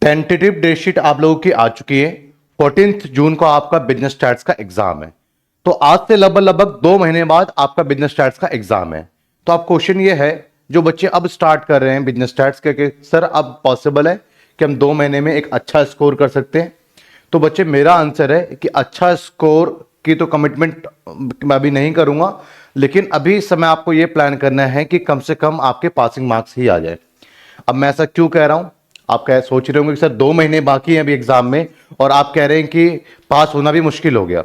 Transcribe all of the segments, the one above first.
Tentative date sheet आप लोगों की आ चुकी है। 14 जून को आपका बिजनेस स्टैट्स का एग्जाम है। तो आज से लगभग लगभग 2 महीने बाद आपका बिजनेस स्टैट्स का एग्जाम है। तो अब क्वेश्चन ये है, जो बच्चे अब स्टार्ट कर रहे हैं बिजनेस स्टैट्स के सर अब पॉसिबल है कि हम 2 महीने में एक अच्छा स्कोर कर सकते हैं? तो बच्चे मेरा आंसर है कि अच्छा स्कोर की तो कमिटमेंट मैं अभी नहीं करूंगा, लेकिन अभी इस समय आपको यह प्लान करना है कि कम से कम आपके पासिंग मार्क्स ही आ जाए। अब मैं ऐसा क्यों कह रहा हूं, आप कह सोच रहे होंगे कि सर 2 महीने बाकी हैं अभी एग्जाम में और आप कह रहे हैं कि पास होना भी मुश्किल हो गया।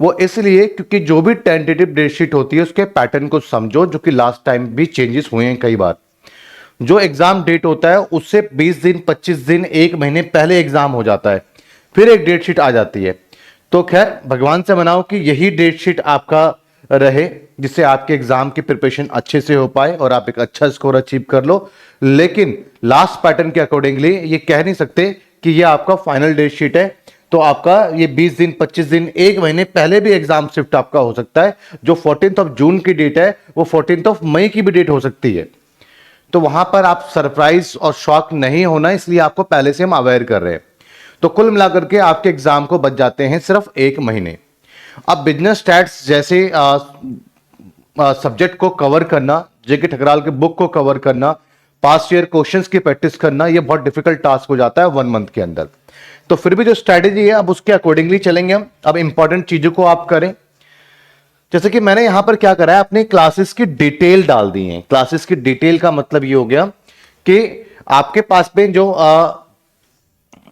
वो इसलिए क्योंकि जो भी टेंटेटिव डेट शीट होती है उसके पैटर्न को समझो, जो कि लास्ट टाइम भी चेंजेस हुए हैं कई बार। जो एग्जाम डेट होता है उससे 20 दिन 25 दिन 1 महीने पहले एग्जाम हो जाता है, फिर एक डेट शीट आ जाती है। तो खैर भगवान से मनाओ कि यही डेट शीट आपका रहे, जिससे आपके एग्जाम की प्रिपरेशन अच्छे से हो पाए और आप एक अच्छा स्कोर अचीव कर लो। लेकिन लास्ट पैटर्न के अकॉर्डिंगली ये कह नहीं सकते कि ये आपका फाइनल डेट शीट है। तो आपका ये 20 दिन 25 दिन 1 महीने पहले भी एग्जाम शिफ्ट आपका हो सकता है। जो 14 जून की डेट है वो 14 मई की भी डेट हो सकती है। तो वहां पर आप सरप्राइज और शॉक नहीं होना, इसलिए आपको पहले से हम अवेयर कर रहे हैं। तो कुल मिलाकर के आपके एग्जाम को बच जाते हैं सिर्फ 1 महीने। अब बिजनेस स्टैट्स जैसे सब्जेक्ट को कवर करना, जेके ठकराल के बुक को कवर करना, पास्ट ईयर क्वेश्चंस की प्रैक्टिस करना, ये बहुत डिफिकल्ट टास्क हो जाता है 1 मंथ के अंदर। तो फिर भी जो स्ट्रैटेजी है अब उसके अकॉर्डिंगली चलेंगे हम। अब इंपॉर्टेंट चीजों को आप करें, जैसे कि मैंने यहां पर क्या करा है, अपनी क्लासेस की डिटेल डाल दी है। क्लासेस की डिटेल का मतलब ये हो गया कि आपके पास में जो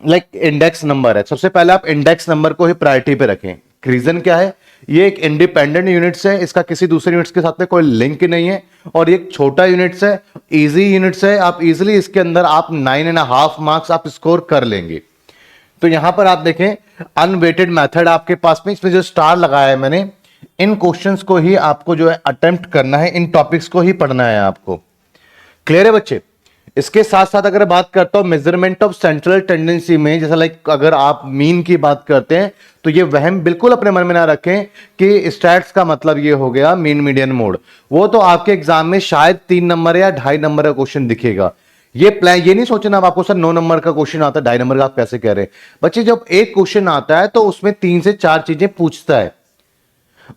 लाइक इंडेक्स नंबर है, सबसे पहले आप इंडेक्स नंबर को ही प्रायोरिटी पे रखें। रीजन क्या है, ये एक इंडिपेंडेंट यूनिट्स है, इसका किसी दूसरे यूनिट्स के साथ में कोई लिंक नहीं है, और ये एक छोटा यूनिट्स है, इजी यूनिट्स है। आप इजीली इसके अंदर आप 9.5 मार्क्स आप स्कोर कर लेंगे। तो यहां पर आप देखें अनवेटेड मेथड आपके पास में, इसमें जो स्टार लगाया है मैंने, इन क्वेश्चंस को ही आपको जो है अटेम्प्ट करना है, इन टॉपिक्स को ही पढ़ना है आपको। क्लियर है बच्चे? इसके साथ साथ अगर बात करता हूं मेजरमेंट ऑफ सेंट्रल टेंडेंसी में, जैसा लाइक अगर आप मीन की बात करते हैं तो ये वहम बिल्कुल अपने मन में ना रखें कि स्टैट्स का मतलब ये हो गया मीन मीडियन मोड। वो तो आपके एग्जाम में शायद 3 नंबर या 2.5 नंबर का क्वेश्चन दिखेगा। ये प्लान ये नहीं सोचना अब आपको सर 9 नंबर का क्वेश्चन आता है 2.5 नंबर का आप कैसे कह रहे हैं। बच्चे जब एक क्वेश्चन आता है तो उसमें 3 से 4 चीजें पूछता है,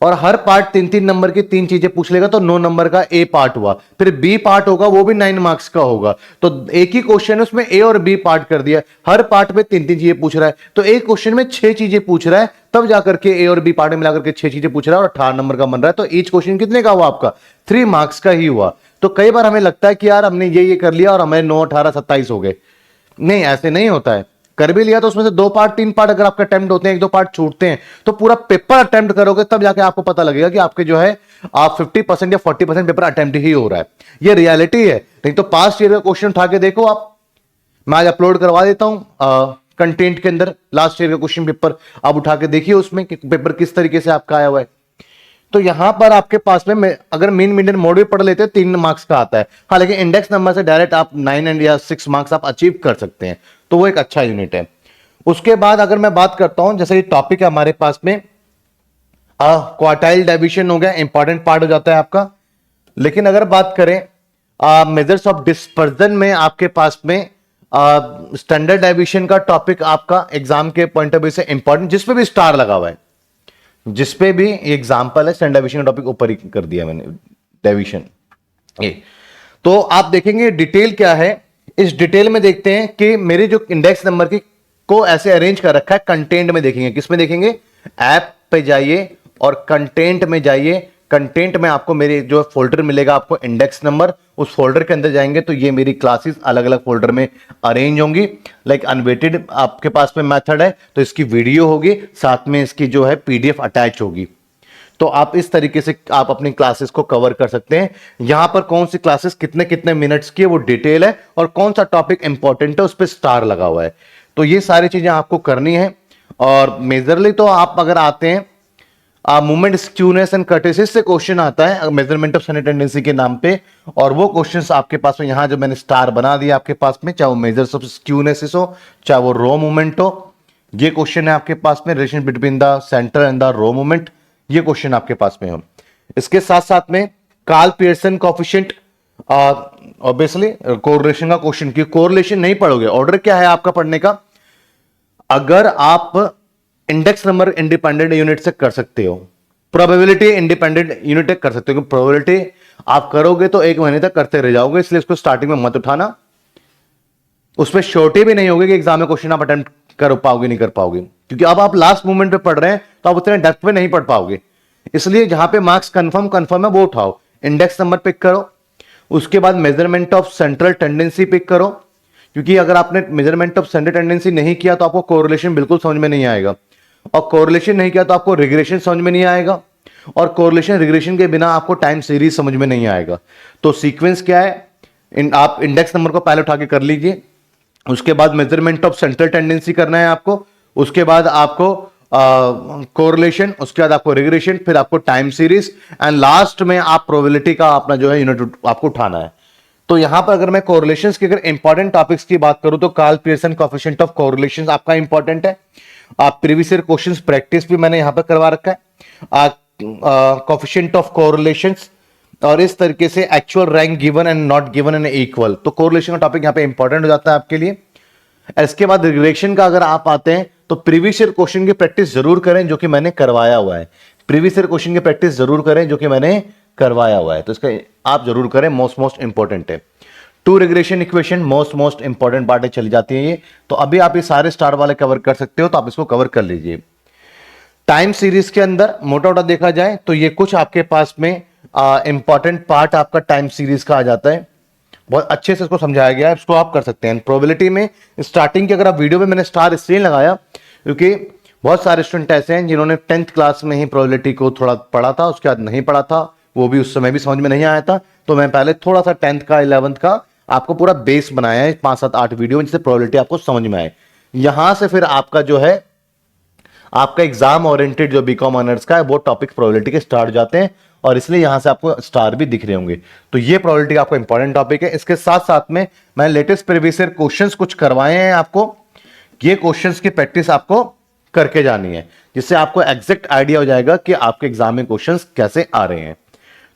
और हर पार्ट 3-3 नंबर की 3 चीजें पूछ लेगा तो 9 नंबर का ए पार्ट हुआ। फिर बी पार्ट होगा, वो भी 9 मार्क्स का होगा। तो एक ही क्वेश्चन है उसमें ए और बी पार्ट कर दिया, हर पार्ट में 3-3 चीजें पूछ रहा है, तो एक क्वेश्चन में 6 चीजें पूछ रहा है, तब जाकर के ए और बी पार्ट में मिलाकर के 6 चीजें पूछ रहा है और 18 नंबर का बन रहा है। तो ईच क्वेश्चन कितने का हुआ आपका? 3 मार्क्स का ही हुआ। तो कई बार हमें लगता है कि यार हमने ये कर लिया और हमें 9, 18, 27 हो गए। नहीं, ऐसे नहीं होता है। कर भी लिया तो उसमें से 2 पार्ट 3 पार्ट अगर आपके अटेम्प्ट होते हैं, 1-2 पार्ट छूटते हैं, तो पूरा पेपर अटेम्प्ट करोगे तब जाके आपको पता लगेगा कि आपके जो है आप 50% या 40% पेपर अटेम्प्ट ही हो रहा है। ये रियलिटी है। नहीं तो पास्ट ईयर का क्वेश्चन उठा के देखो आप, मैं आज अपलोड करवा देता हूं कंटेंट के अंदर लास्ट ईयर का क्वेश्चन पेपर, आप उठा के देखिए उसमें कि पेपर किस तरीके से आपका आया हुआ है। तो यहां पर आपके पास में अगर मीन मीडियन मोड भी पढ़ लेते हैं 3 मार्क्स का आता है, हाँ, लेकिन इंडेक्स नंबर से डायरेक्ट आप 9 एंड या 6 मार्क्स आप अचीव कर सकते हैं। तो वो एक अच्छा यूनिट है। उसके बाद अगर मैं बात करता हूं, जैसे ये टॉपिक है हमारे पास में क्वार्टाइल डेविएशन हो गया, इंपॉर्टेंट पार्ट हो जाता है आपका। लेकिन अगर बात करें मेजर्स ऑफ डिस्पर्जन में, आपके पास में स्टैंडर्ड डेविएशन का टॉपिक आपका एग्जाम के पॉइंट ऑफ व्यू से इंपॉर्टेंट, जिसपे भी स्टार लगा हुआ है, जिसपे भी एग्जाम्पल है स्टैंडर्ड डेविएशन का टॉपिक ऊपर ही कर दिया मैंने डेविएशन। तो आप देखेंगे डिटेल क्या है, इस डिटेल में देखते हैं कि मेरे जो इंडेक्स नंबर की को ऐसे अरेंज कर रखा है। कंटेंट में देखेंगे, किसमें देखेंगे? ऐप पे जाइए और कंटेंट में जाइए। कंटेंट में आपको मेरे जो फोल्डर मिलेगा, आपको इंडेक्स नंबर, उस फोल्डर के अंदर जाएंगे तो ये मेरी क्लासेस अलग अलग फोल्डर में अरेंज होंगी। लाइक अनवेटेड आपके पास में मेथड है तो इसकी वीडियो होगी, साथ में इसकी जो है पीडीएफ अटैच होगी। तो आप इस तरीके से आप अपनी क्लासेस को कवर कर सकते हैं। यहां पर कौन सी क्लासेस कितने कितने मिनट्स की है वो डिटेल है, और कौन सा टॉपिक इंपॉर्टेंट है उस पर स्टार लगा हुआ है। तो ये सारी चीजें आपको करनी है। और मेजरली तो आप अगर आते हैं मूवमेंट स्क्यूनेस एंड कर्टेसिस से क्वेश्चन आता है मेजरमेंट ऑफ सेंट्रल टेंडेंसी के नाम पे, और वो क्वेश्चंस आपके पास में यहां जो मैंने स्टार बना दिया आपके पास में, चाहे वो मेजर्स ऑफ स्क्यूनेसिस हो, चाहे वो रो मूवमेंट हो, ये क्वेश्चन है आपके पास में relation between the centre and the row movement, ये क्वेश्चन आपके पास में हो। इसके साथ साथ में Karl Pearson coefficient obviously correlation का क्वेश्चन, की कोरिलेशन नहीं पढ़ोगे, ऑर्डर क्या है आपका पढ़ने का? अगर आप इंडेक्स नंबर इंडिपेंडेंट यूनिट से कर सकते हो, प्रोबेबिलिटी इंडिपेंडेंट यूनिट तक कर सकते हो, प्रोबेबिलिटी आप करोगे तो 1 महीने तक करते रह जाओगे, इसलिए इसको स्टार्टिंग में मत उठाना। उसमें श्योरिटी भी नहीं होगी कि एग्जाम में क्वेश्चन आप अटेम्प्ट कर पाओगे नहीं कर पाओगे, क्योंकि अब आप लास्ट मोमेंट पे पढ़ रहे हैं तो आप उतने डेप्थ में नहीं पढ़ पाओगे। इसलिए जहां पे मार्क्स कंफर्म है वो उठाओ, इंडेक्स नंबर पिक करो, उसके बाद measurement of central tendency pick करो, क्योंकि अगर आपने मेजरमेंट ऑफ सेंट्रल टेंडेंसी नहीं किया तो आपको कोरिलेशन बिल्कुल समझ में नहीं आएगा, और कोरिलेशन नहीं किया तो आपको रिग्रेशन समझ में नहीं आएगा, और कोरिलेशन रिग्रेशन के बिना आपको टाइम सीरीज समझ में नहीं आएगा। तो सीक्वेंस क्या है, आप इंडेक्स नंबर को पहले उठा के कर लीजिए, उसके बाद मेजरमेंट ऑफ सेंट्रल टेंडेंसी करना है आपको, उसके बाद आपको कोरिलेशन, उसके बाद आपको रिग्रेशन, फिर आपको टाइम सीरीज, एंड लास्ट में आप प्रोबेबिलिटी का अपना जो है यूनिट आपको उठाना है। तो यहां पर अगर मैं कोरिलेशंस की, अगर इंपॉर्टेंट टॉपिक्स की बात करूं तो Karl Pearson coefficient of correlations आपका इंपॉर्टेंट है। आप प्रीवियस ईयर क्वेश्चंस प्रैक्टिस भी मैंने यहां पर करवा रखा है, कोएफिशिएंट ऑफ कोरिलेशंस, और इस तरीके से actual rank given and not given and equal. तो कोरिलेशन का टॉपिक यहां पे इंपॉर्टेंट हो जाता है आपके लिए। इसके बाद रिग्रेशन का अगर आप आते हैं तो प्रीवियस ईयर क्वेश्चन की प्रैक्टिस जरूर करें जो कि मैंने करवाया हुआ है, प्रीवियस ईयर क्वेश्चन की प्रैक्टिस जरूर करें जो कि मैंने करवाया हुआ है, तो इसका आप जरूर करें, मोस्ट इंपॉर्टेंट है। 2 regression equation most important part है, चली जाती है ये। तो अभी आप ये सारे स्टार वाले कवर कर सकते हो, तो आप इसको कवर कर लीजिए। टाइम सीरीज के अंदर मोटा मोटा देखा जाए तो ये कुछ आपके पास में इंपॉर्टेंट पार्ट आपका टाइम सीरीज का आ जाता है, बहुत अच्छे से इसको समझाया गया है, इसको आप कर सकते हैं। प्रोबेबिलिटी में स्टार्टिंग की अगर आप वीडियो में मैंने स्टार इसलिए लगाया क्योंकि बहुत सारे स्टूडेंट ऐसे हैं जिन्होंने 10th क्लास में ही प्रोबेबिलिटी को थोड़ा पढ़ा था, उसके बाद नहीं पढ़ा था, वो भी उस समय भी समझ में नहीं आया था। तो मैं पहले थोड़ा सा 10th का 11th का आपको पूरा बेस बनाया है, 5 7 8 वीडियो, जिससे प्रोबेबिलिटी आपको समझ में आए। यहां से फिर आपका जो है आपका एग्जाम ओरिएंटेड जो बीकॉम ऑनर्स का है वो टॉपिक प्रोबेबिलिटी के स्टार्ट जाते हैं, और इसलिए यहां से आपको स्टार भी दिख रहे होंगे। तो ये प्रोबेबिलिटी आपका इंपॉर्टेंट टॉपिक है। इसके साथ साथ में मैं लेटेस्ट प्रीवियस ईयर क्वेश्चंस कुछ करवाए हैं आपको, ये क्वेश्चंस की प्रैक्टिस आपको करके जानी है, जिससे आपको एग्जैक्ट आइडिया हो जाएगा कि आपके एग्जाम में क्वेश्चंस कैसे आ रहे हैं।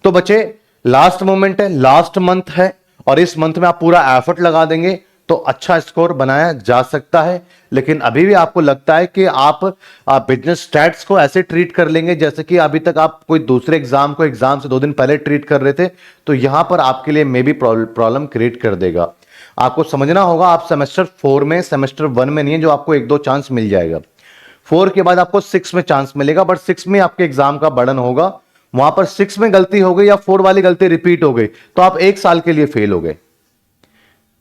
तो बच्चे लास्ट मोमेंट है, लास्ट मंथ है, और इस मंथ में आप पूरा एफर्ट लगा देंगे तो अच्छा स्कोर बनाया जा सकता है। लेकिन अभी भी आपको लगता है कि आप बिजनेस स्टैट्स को ऐसे ट्रीट कर लेंगे जैसे कि अभी तक आप कोई दूसरे एग्जाम को एग्जाम से 2 दिन पहले ट्रीट कर रहे थे, तो यहां पर आपके लिए मे बी प्रॉब्लम क्रिएट कर देगा। आपको समझना होगा, आप सेमेस्टर 4 में, सेमेस्टर 1 में नहीं है जो आपको 1-2 चांस मिल जाएगा, 4 के बाद आपको 6 में चांस मिलेगा, बट 6 में आपके एग्जाम का बर्डन होगा, वहां पर 6 में गलती हो गई या 4 वाली गलती रिपीट हो गई तो आप 1 साल के लिए फेल हो गए।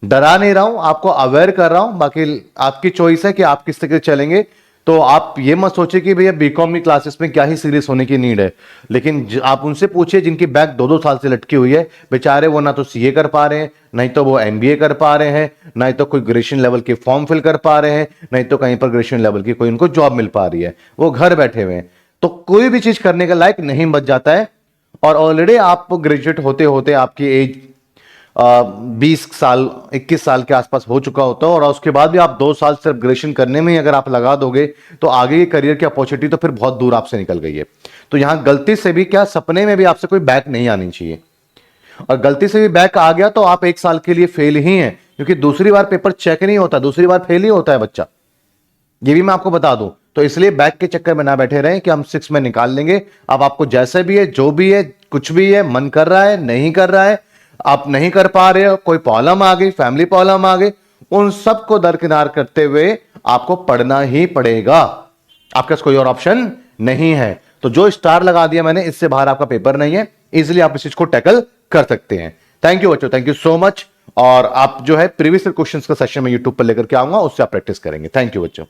डरा नहीं रहा हूं, आपको अवेयर कर रहा हूं, बाकी आपकी चॉइस है कि आप किस तरीके से चलेंगे। तो आप ये मत सोचिए कि भैया बीकॉम की क्लासेस में क्या ही सीरियस होने की नीड है, लेकिन आप उनसे पूछिए जिनकी बैक 2-2 साल से लटकी हुई है, बेचारे वो ना तो सीए कर पा रहे हैं, नहीं तो वो एमबीए कर पा रहे हैं, नहीं तो कोई ग्रेजुएशन लेवल के फॉर्म फिल कर पा रहे हैं, नहीं तो कहीं पर ग्रेजुएशन लेवल की कोई उनको जॉब मिल पा रही है, वो घर बैठे हुए हैं। तो कोई भी चीज करने के लायक नहीं बच जाता है, और ऑलरेडी आप ग्रेजुएट होते होते आपकी एज 20 साल 21 साल के आसपास हो चुका होता है, और उसके बाद भी आप 2 साल सिर्फ ग्रेजुएशन करने में ही अगर आप लगा दोगे तो आगे की करियर की अपॉर्चुनिटी तो फिर बहुत दूर आपसे निकल गई है। तो यहां गलती से भी क्या, सपने में भी आपसे कोई बैक नहीं आनी चाहिए, और गलती से भी बैक आ गया तो आप 1 साल के लिए फेल ही हैं, क्योंकि दूसरी बार पेपर चेक नहीं होता, दूसरी बार फेल ही होता है बच्चा, ये भी मैं आपको बता दूं। तो इसलिए बैक के चक्कर में ना बैठे रहें कि हम 6 में निकाल लेंगे। अब आपको जैसे भी है, जो भी है, कुछ भी है, मन कर रहा है, नहीं कर रहा है, आप नहीं कर पा रहे हो, कोई प्रॉब्लम आ गई, फैमिली प्रॉब्लम आ गई, उन सबको दरकिनार करते हुए आपको पढ़ना ही पड़ेगा, आपके पास कोई और ऑप्शन नहीं है। तो जो स्टार लगा दिया मैंने, इससे बाहर आपका पेपर नहीं है, इजीली आप इस चीज को टैकल कर सकते हैं। थैंक यू बच्चों, थैंक यू सो मच। और आप जो है प्रीवियस क्वेश्चंस का सेशन में यूट्यूब पर लेकर के आऊंगा, उससे आप प्रैक्टिस करेंगे। थैंक यू बच्चों।